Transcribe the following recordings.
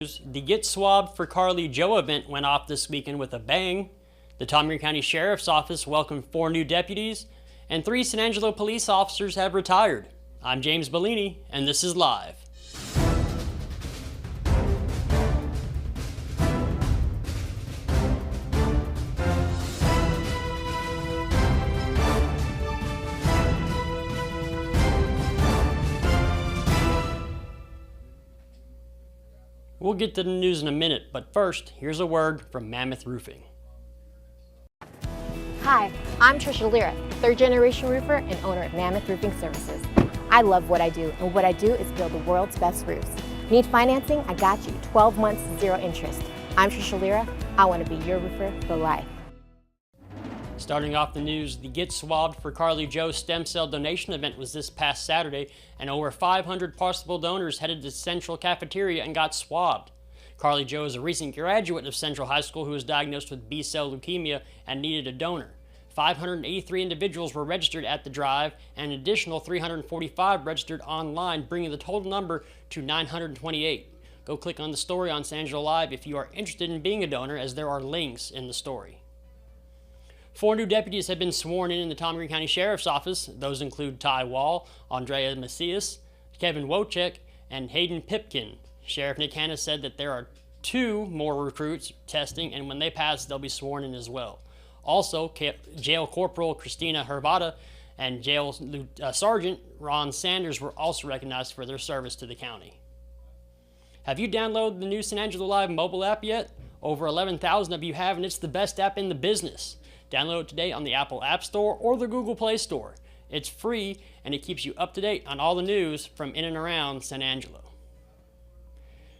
The Get Swabbed for Carly Joe event went off this weekend with a bang. The Montgomery County Sheriff's Office welcomed 4 new deputies, and 3 San Angelo police officers have retired. I'm James Bellini, and this is Live. We'll get to the news in a minute, but first, here's a word from Mammoth Roofing. Hi, I'm Trisha Lira, 3rd-generation roofer and owner of Mammoth Roofing Services. I love what I do, and what I do is build the world's best roofs. Need financing? I got you. 12 months, 0 interest. I'm Trisha Lira. I want to be your roofer for life. Starting off the news, the Get Swabbed for Carly Joe stem cell donation event was this past Saturday, and over 500 possible donors headed to Central Cafeteria and got swabbed. Carly Joe is a recent graduate of Central High School who was diagnosed with B-cell leukemia and needed a donor. 583 individuals were registered at the drive, and an additional 345 registered online, bringing the total number to 928. Go click on the story on San Angelo Live if you are interested in being a donor, as there are links in the story. 4 new deputies have been sworn in the Montgomery County Sheriff's Office. Those include Ty Wall, Andrea Macias, Kevin Wojcik, and Hayden Pipkin. Sheriff Nick Hanna said that there are 2 more recruits testing, and when they pass, they'll be sworn in as well. Also, Jail Corporal Christina Hervada and Jail Sergeant Ron Sanders were also recognized for their service to the county. Have you downloaded the new San Angelo Live mobile app yet? Over 11,000 of you have, and it's the best app in the business. Download it today on the Apple App Store or the Google Play Store. It's free, and it keeps you up to date on all the news from in and around San Angelo.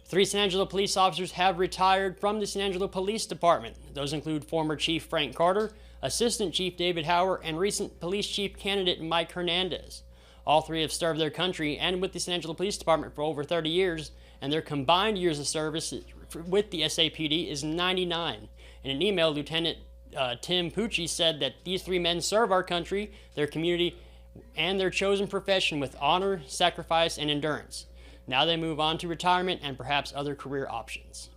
3 San Angelo police officers have retired from the San Angelo Police Department. Those include former Chief Frank Carter, Assistant Chief David Hauer, and recent Police Chief candidate Mike Hernandez. All 3 have served their country and with the San Angelo Police Department for over 30 years, and their combined years of service with the SAPD is 99. In an email, Lieutenant Tim Pucci said that these 3 men serve our country, their community, and their chosen profession with honor, sacrifice, and endurance. Now they move on to retirement and perhaps other career options.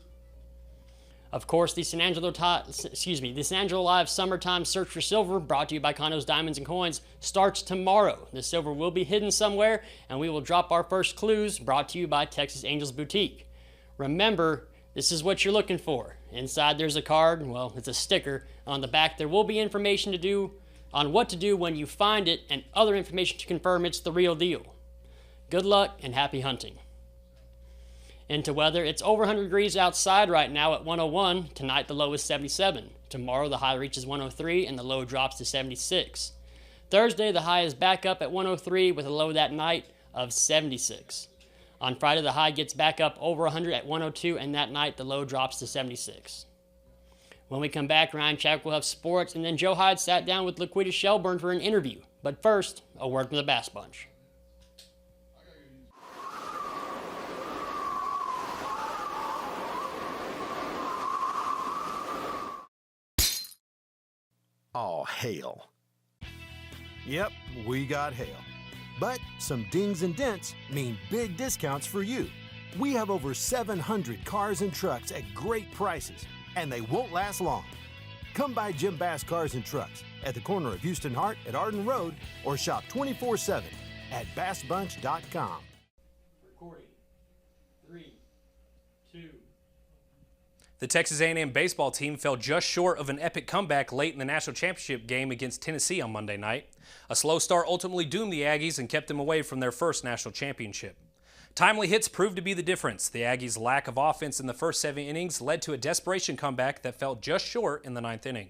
Of course, the San Angelo Live Summertime Search for Silver, brought to you by Condos, Diamonds, and Coins, starts tomorrow. The silver will be hidden somewhere, and we will drop our first clues, brought to you by Texas Angels Boutique. Remember, this is what you're looking for. Inside there's a card, well, it's a sticker. On the back there will be information on what to do when you find it, and other information to confirm it's the real deal. Good luck and happy hunting. Into weather, it's over 100 degrees outside right now at 101. Tonight the low is 77. Tomorrow the high reaches 103 and the low drops to 76. Thursday the high is back up at 103 with a low that night of 76. On Friday, the high gets back up over 100 at 102, and that night, the low drops to 76. When we come back, Ryan Chadwick will have sports, and then Joe Hyde sat down with Lequeta Shelburne for an interview. But first, a word from the Bass Bunch. Oh, hail. Yep, we got hail. But some dings and dents mean big discounts for you. We have over 700 cars and trucks at great prices, and they won't last long. Come by Jim Bass Cars and Trucks at the corner of Houston Hart at Arden Road, or shop 24/7 at bassbunch.com. Recording. 3, 2. The Texas A&M baseball team fell just short of an epic comeback late in the national championship game against Tennessee on Monday night. A slow start ultimately doomed the Aggies and kept them away from their first national championship. Timely hits proved to be the difference. The Aggies' lack of offense in the first 7 innings led to a desperation comeback that fell just short in the 9th inning.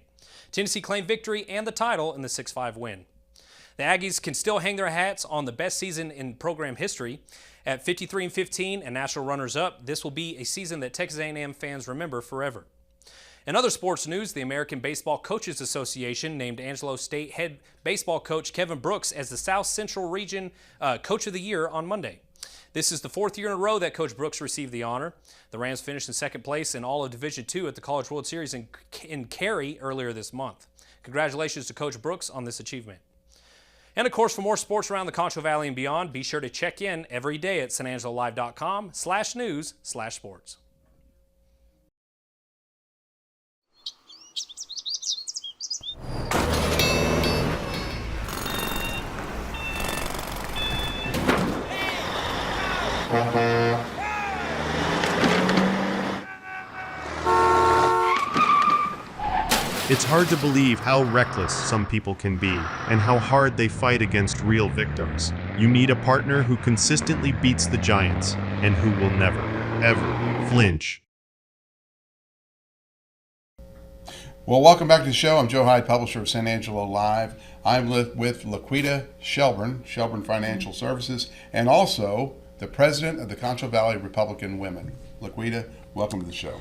Tennessee claimed victory and the title in the 6-5 win. The Aggies can still hang their hats on the best season in program history. At 53-15 and national runners-up, this will be a season that Texas A&M fans remember forever. In other sports news, the American Baseball Coaches Association named Angelo State head baseball coach Kevin Brooks as the South Central Region Coach of the Year on Monday. This is the 4th year in a row that Coach Brooks received the honor. The Rams finished in 2nd place in all of Division II at the College World Series in Cary earlier this month. Congratulations to Coach Brooks on this achievement. And of course, for more sports around the Concho Valley and beyond, be sure to check in every day at sanangelolive.com/news/sports. It's hard to believe how reckless some people can be and how hard they fight against real victims. You need a partner who consistently beats the giants and who will never, ever flinch. Well, welcome back to the show. I'm Joe Hyde, publisher of San Angelo Live. I'm with Lequeta Shelburne, Shelburne Financial Services, and also the president of the Concho Valley Republican Women. Lequeta, welcome to the show.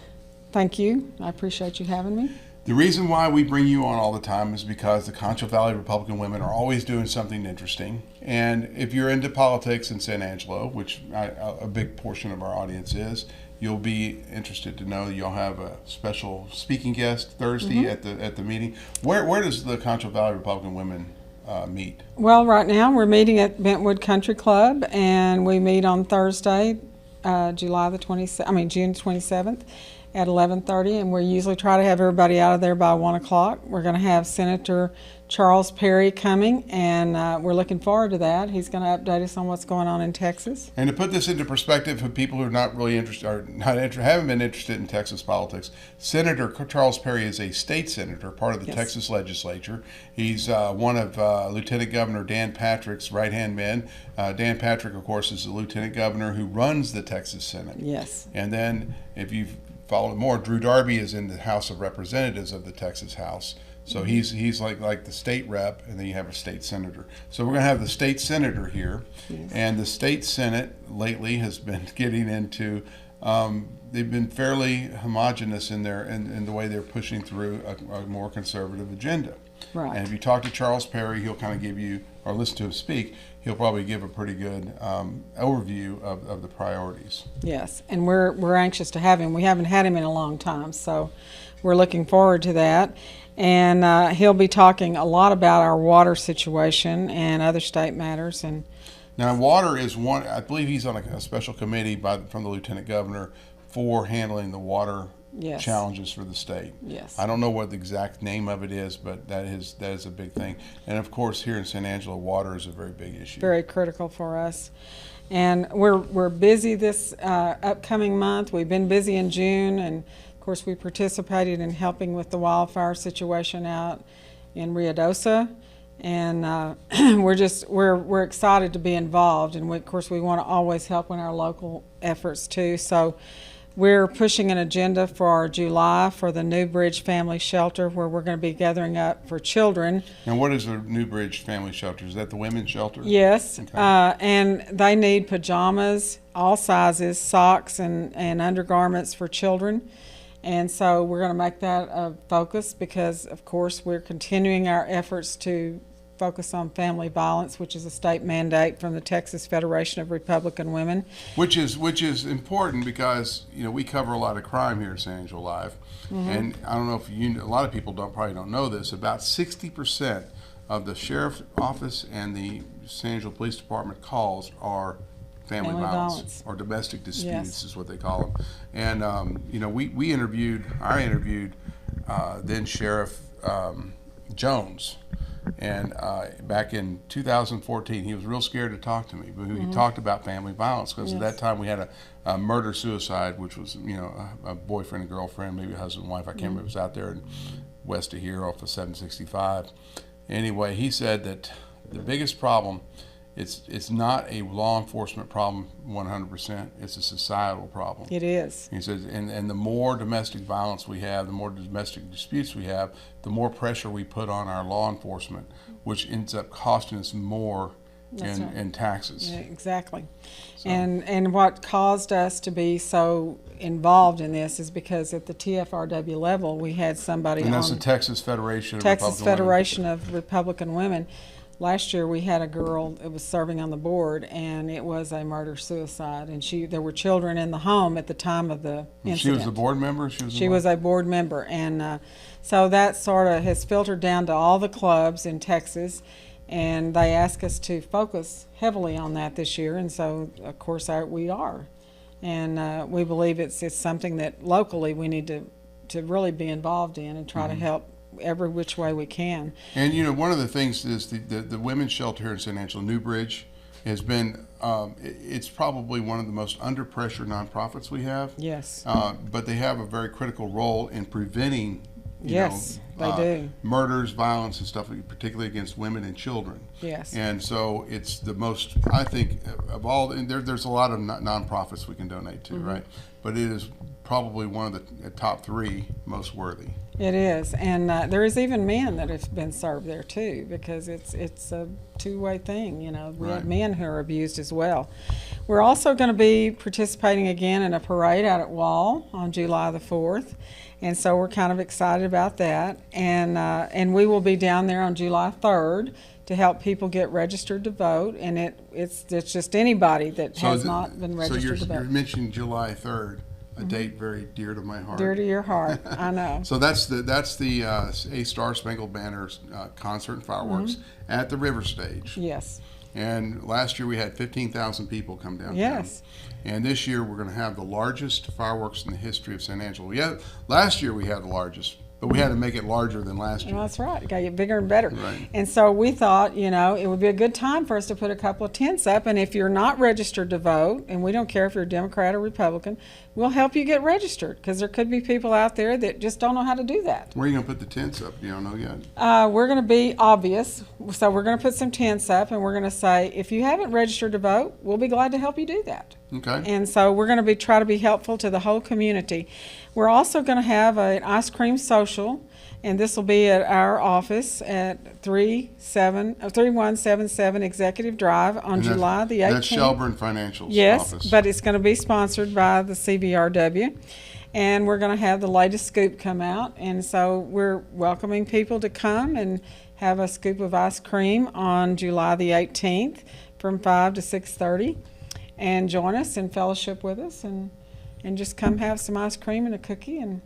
Thank you. I appreciate you having me. The reason why we bring you on all the time is because the Concho Valley Republican Women are always doing something interesting. And if you're into politics in San Angelo, which a big portion of our audience is, you'll be interested to know you'll have a special speaking guest Thursday at the meeting. Where does the Concho Valley Republican Women meet? Well, right now we're meeting at Bentwood Country Club, and we meet on Thursday, June 27th. At 11:30, and we usually try to have everybody out of there by 1 o'clock. We're going to have Senator Charles Perry coming, and we're looking forward to that. He's going to update us on what's going on in Texas. And to put this into perspective for people who are not really interested, or haven't been interested in Texas politics, Senator Charles Perry is a state senator, part of the Texas legislature. He's one of Lieutenant Governor Dan Patrick's right-hand men. Dan Patrick, of course, is the Lieutenant Governor who runs the Texas Senate. Yes. And then, if you've followed more, Drew Darby is in the House of Representatives of the Texas House. So he's like the state rep, and then you have a state senator. So we're going to have the state senator here. Yes. And the state Senate lately has been getting into, they've been fairly homogenous in the way they're pushing through a more conservative agenda. Right. And if you talk to Charles Perry, he'll kind of give you, or listen to him speak, he'll probably give a pretty good overview of the priorities. Yes, and we're anxious to have him. We haven't had him in a long time, so we're looking forward to that. And he'll be talking a lot about our water situation and other state matters. And now, water is one. I believe he's on a special committee from the Lieutenant Governor for handling the water challenges for the state. Yes. I don't know what the exact name of it is, but that is a big thing. And of course, here in San Angelo, water is a very big issue. Very critical for us. And we're busy this upcoming month. We've been busy in June, and of course, we participated in helping with the wildfire situation out in Ruidoso. And we're excited to be involved, and of course, we want to always help in our local efforts too. So we're pushing an agenda for July for the New Bridge Family Shelter, where we're going to be gathering up for children. And what is the New Bridge Family Shelter? Is that the women's shelter? Yes, okay. And they need pajamas, all sizes, socks, and undergarments for children. And so we're going to make that a focus because, of course, we're continuing our efforts to focus on family violence, which is a state mandate from the Texas Federation of Republican Women. Which is important because, we cover a lot of crime here at San Angelo Live. Mm-hmm. And I don't know if a lot of people probably don't know this, about 60% of the sheriff's office and the San Angelo Police Department calls are family violence or domestic disputes is what they call them. And I interviewed then Sheriff Jones, and back in 2014 he was real scared to talk to me, but he talked about family violence because at that time we had a murder suicide, which was a boyfriend and girlfriend, maybe a husband and wife, I can't remember. It was out there in west of here off of 765. Anyway, he said that the biggest problem, it's not a law enforcement problem 100%, it's a societal problem. It is. He says, and the more domestic violence we have, the more domestic disputes we have, the more pressure we put on our law enforcement, which ends up costing us more in taxes. Yeah, exactly. So. And what caused us to be so involved in this is because at the TFRW level we had somebody and that's on the Texas Federation of Republican Women. Last year we had a girl that was serving on the board, and it was a murder-suicide, and there were children in the home at the time of the incident. She was a board member? She was a board member, and so that sort of has filtered down to all the clubs in Texas, and they ask us to focus heavily on that this year, and so of course we are. And we believe it's something that locally we need to really be involved in and try to help every which way we can. And one of the things is the women's shelter here in San Angelo, New Bridge, has been, it's probably one of the most under pressure nonprofits we have. Yes. But they have a very critical role in preventing Yes, they do. murders, violence, and stuff, particularly against women and children. Yes. And so it's the most, I think, of all, and there's a lot of nonprofits we can donate to, right? But it is probably one of the top 3 most worthy. It is, and there is even men that have been served there too, because it's a two-way thing. You know, we have men who are abused as well. We're also going to be participating again in a parade out at Wall on July the 4th. And so we're kind of excited about that, and we will be down there on July 3rd to help people get registered to vote, and it's just anybody that has not been registered to vote. So you're mentioning July 3rd, a date very dear to my heart. Dear to your heart, I know. So that's the A Star Spangled Banner concert and fireworks at the River Stage. Yes. And last year we had 15,000 people come down. Yes. And this year we're going to have the largest fireworks in the history of San Angelo. Last year we had the largest, but we had to make it larger than last year. Well, that's right. You got to get bigger and better. Right. And so we thought, it would be a good time for us to put a couple of tents up. And if you're not registered to vote, and we don't care if you're a Democrat or Republican, we'll help you get registered, because there could be people out there that just don't know how to do that. Where are you going to put the tents up? You don't know yet? We're going to be obvious. So we're going to put some tents up, and we're going to say, if you haven't registered to vote, we'll be glad to help you do that. Okay. And so we're going to try to be helpful to the whole community. We're also going to have an ice cream social, and this will be at our office at 3177 Executive Drive on July the 18th. That's Shelburne Financial's yes, office. but it's going to be sponsored by the CVRW. And we're going to have the latest scoop come out, and so we're welcoming people to come and have a scoop of ice cream on July the 18th from 5 to 6:30. And join us and fellowship with us, and just come have some ice cream and a cookie, and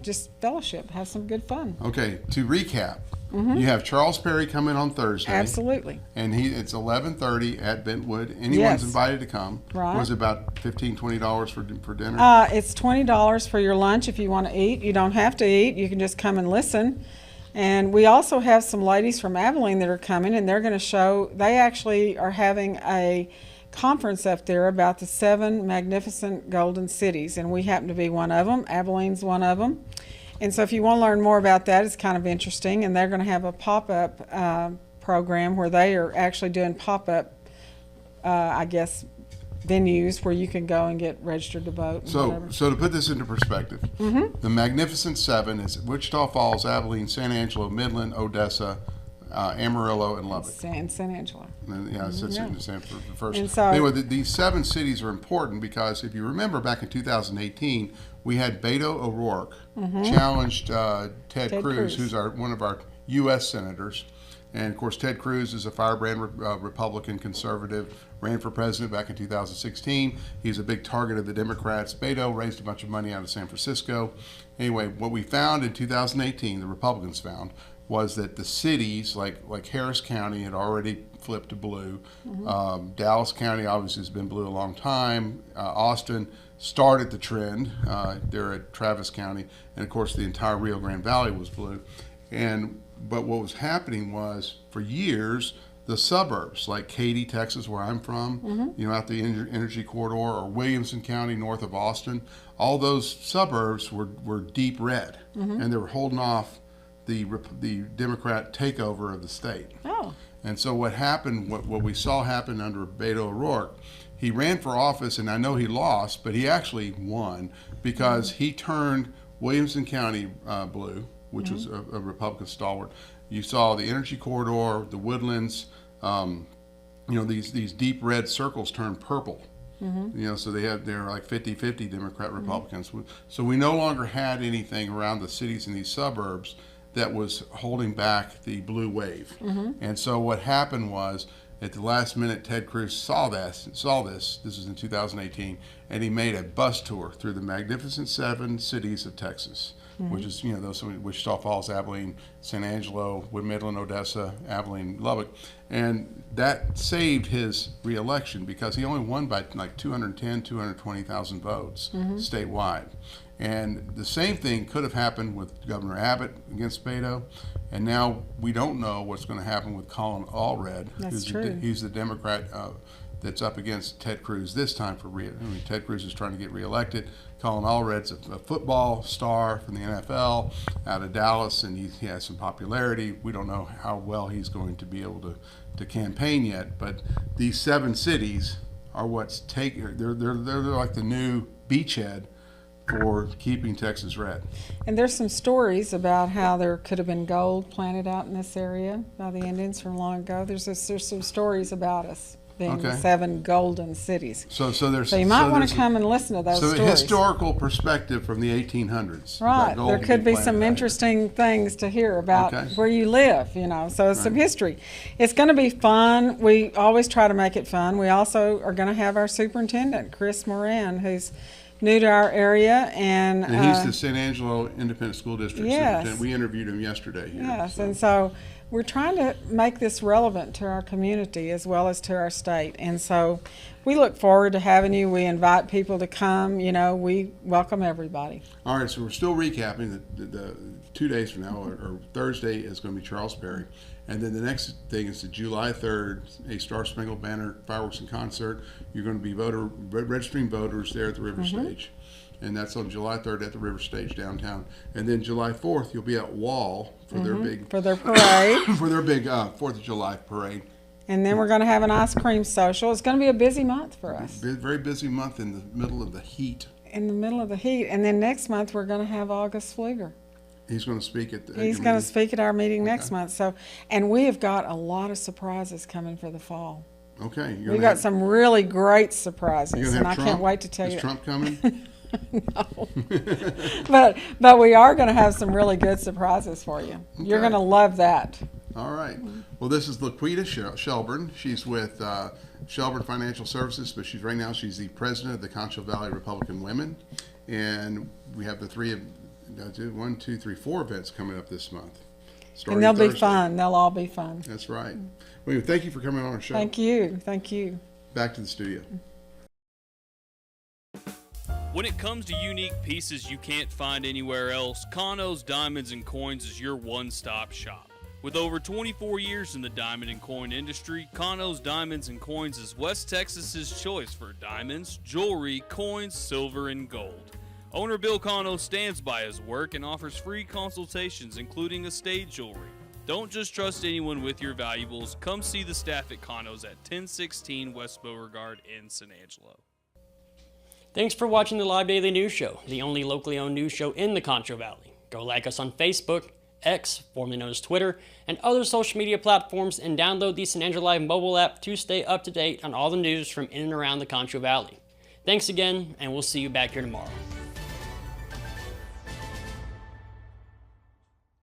just fellowship, have some good fun. Okay, to recap, you have Charles Perry coming on Thursday. Absolutely. And it's 11:30 at Bentwood. Anyone's invited to come. Right. Was it about $15, $20 for dinner? It's $20 for your lunch if you want to eat. You don't have to eat. You can just come and listen. And we also have some ladies from Abilene that are coming, and they're going to show, they actually are having a conference up there about the 7 magnificent golden cities, and we happen to be one of them. Abilene's one of them. And so if you want to learn more about that, it's kind of interesting. And they're going to have a pop-up program where they are actually doing pop-up, venues where you can go and get registered to vote. And so to put this into perspective, the Magnificent 7 is Wichita Falls, Abilene, San Angelo, Midland, Odessa, Amarillo, and Lubbock. San Angelo. Yeah, it's in the same for the first. And so, anyway, these 7 cities are important because if you remember back in 2018, we had Beto O'Rourke challenged Ted Cruz, who's one of our U.S. senators. And of course, Ted Cruz is a firebrand Republican conservative, ran for president back in 2016. He's a big target of the Democrats. Beto raised a bunch of money out of San Francisco. Anyway, what we found in 2018, the Republicans found, was that the cities like Harris County had already flipped to blue. Dallas County obviously has been blue a long time. Austin started the trend there at Travis County, and of course the entire Rio Grande Valley was blue. But what was happening was, for years, the suburbs, like Katy, Texas, where I'm from, out the Energy Corridor, or Williamson County, north of Austin, all those suburbs were deep red, and they were holding off the Democrat takeover of the state. Oh. And so what happened, what we saw happen under Beto O'Rourke, he ran for office, and I know he lost, but he actually won because he turned Williamson County blue, which was a Republican stalwart. You saw the Energy Corridor, the Woodlands, these deep red circles turned purple. So they're like 50-50 Democrat Republicans. So we no longer had anything around the cities and these suburbs that was holding back the blue wave. And so what happened was, at the last minute, Ted Cruz saw this, this was in 2018, and he made a bus tour through the magnificent 7 cities of Texas, which is, those Wichita Falls, Abilene, San Angelo, Wood Midland, Odessa, Abilene, Lubbock. And that saved his reelection because he only won by like 220,000 votes statewide. And the same thing could have happened with Governor Abbott against Beto. And now we don't know what's going to happen with Colin Allred. That's true. He's the Democrat that's up against Ted Cruz this time for Ted Cruz is trying to get reelected. Colin Allred's a football star from the NFL out of Dallas, and he has some popularity. We don't know how well he's going to be able to campaign yet, but these 7 cities are they're like the new beachhead for keeping Texas red. And there's some stories about how there could have been gold planted out in this area by the Indians from long ago. There's some stories about us being the 7 golden cities. So you might want to come and listen to those stories. So the historical perspective from the 1800s. Right. There could be some interesting things to hear about where you live, So it's some history. It's going to be fun. We always try to make it fun. We also are going to have our superintendent, Chris Moran, who's new to our area, and he's the San Angelo Independent School District superintendent. We interviewed him yesterday here. Yes, and so we're trying to make this relevant to our community as well as to our state, and so we look forward to having you. We invite people to come. We welcome everybody. All right, so we're still recapping the 2 days from now, or Thursday is going to be Charles Perry. And then the next thing is the July 3rd, a Star Spangled Banner fireworks and concert. You're going to be registering voters there at the River Stage. And that's on July 3rd at the River Stage downtown. And then July 4th, you'll be at Wall for their big... For their parade. For their big 4th of July parade. And then we're going to have an ice cream social. It's going to be a busy month for us. Very busy month in the middle of the heat. In the middle of the heat. And then next month, we're going to have August Pfluger. He's going to speak at He's going to speak at our meeting next month. So, and we have got a lot of surprises coming for the fall. Okay. We've got some really great surprises, and I can't wait to tell you. Is Trump coming? No. but we are going to have some really good surprises for you. Okay. You're going to love that. All right. Well, this is Lequeta Shelburne. She's with Shelburne Financial Services, but she's the president of the Concho Valley Republican Women, and we have the 4 events coming up this month. And they'll be fun. They'll all be fun. That's right. Well, thank you for coming on our show. Thank you. Thank you. Back to the studio. When it comes to unique pieces you can't find anywhere else, Kano's Diamonds and Coins is your one-stop shop. With over 24 years in the diamond and coin industry, Kano's Diamonds and Coins is West Texas's choice for diamonds, jewelry, coins, silver, and gold. Owner Bill Cano stands by his work and offers free consultations, including estate jewelry. Don't just trust anyone with your valuables. Come see the staff at Cano's at 1016 West Beauregard in San Angelo. Thanks for watching the Live Daily News Show, the only locally owned news show in the Concho Valley. Go like us on Facebook, X, formerly known as Twitter, and other social media platforms, and download the San Angelo Live mobile app to stay up to date on all the news from in and around the Concho Valley. Thanks again, and we'll see you back here tomorrow.